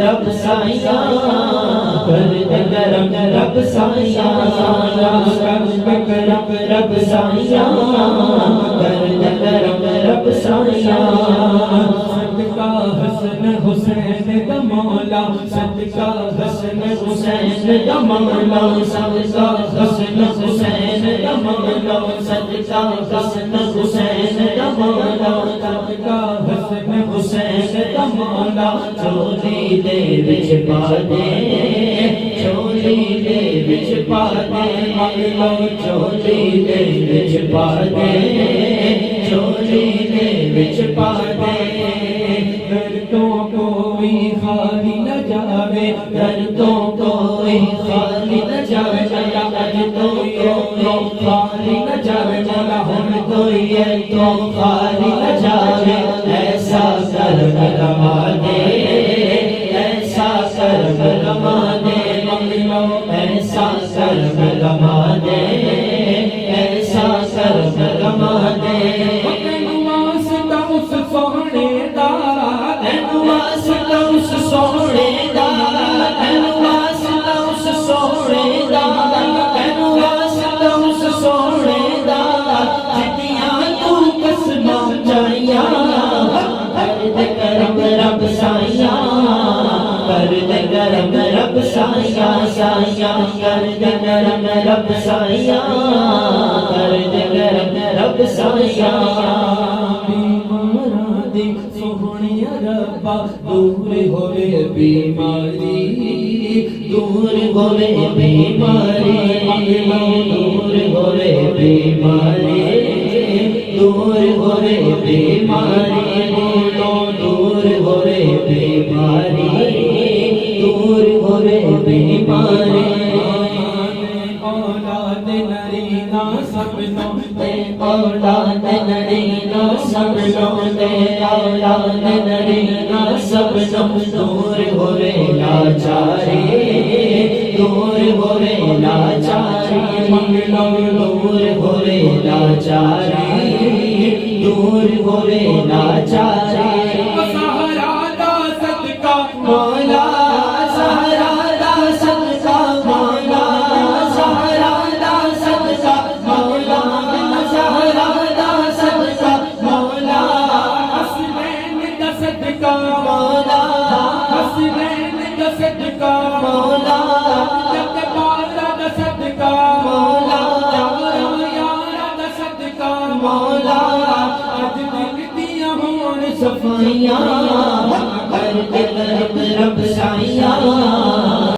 رب سائیاں کر دے کرم رب سائیاں کر دے کرم رب سائیاں کر دے کرم رب سائیاں صدقہ حسن حسین دا مولا صدقہ حسن حسین دا مولا صدقہ حسن حسین دا مولا صدقہ حسن حسین دا مولا صدقہ حسن حسین دا مولا چولی دے وچ پا دے چولی دے وچ پا دے مولا چولی دے وچ پا دے چولی دے وچ پا دے دردوں کوئی خالی نہ جاوے دردوں کوئی خالی نہ جاوے دردوں کوئی خالی نہ جاوے مولا ہم کوئی ہے تو خالی نہ جاوے ایسا کرم رما دے ایسا کرم رما دے مولا ایسا کرم رما دے ایسا کرم رما دے واسطہ اس سونے دا واسطہ اس سونے دا واسطہ اس سونے دا واسطہ اس سونے دا جتیاں تو قسماں چاہیاں کر دے کرم رب سائیاں کر دے کرم رب سائیاں سائیاں کر دے کرم رب سائیاں کر دے کرم رب سائیاں سوہنیا ربا دور ہوئے بیماری دور ہوئے بیماری دور ہوئے بیماری دور ہوئے بیماری دور ہوئے بیماری دور ہوئے بیماری اولاد نرینا سبنوں دے اولاد نرینا سبنوں دے اولاد نرینا سبنوں دور ہوئے لاچاری دور ہوئے لاچاری دور ہوئے لاچاری دور ہوئے لاچاری سہارا دا صدقہ مولا سہارا دا صدقہ مولا سہارا دا صدقہ مولا سہارا دا صدقہ مولا حسنین دا صدقہ مولا حسنین دا صدقہ مولا جگ بالا دا صدقہ مولا یارا دا صدقہ مولا اج دل دیاں ہون صفائیاں کر دے کرم رب سائیاں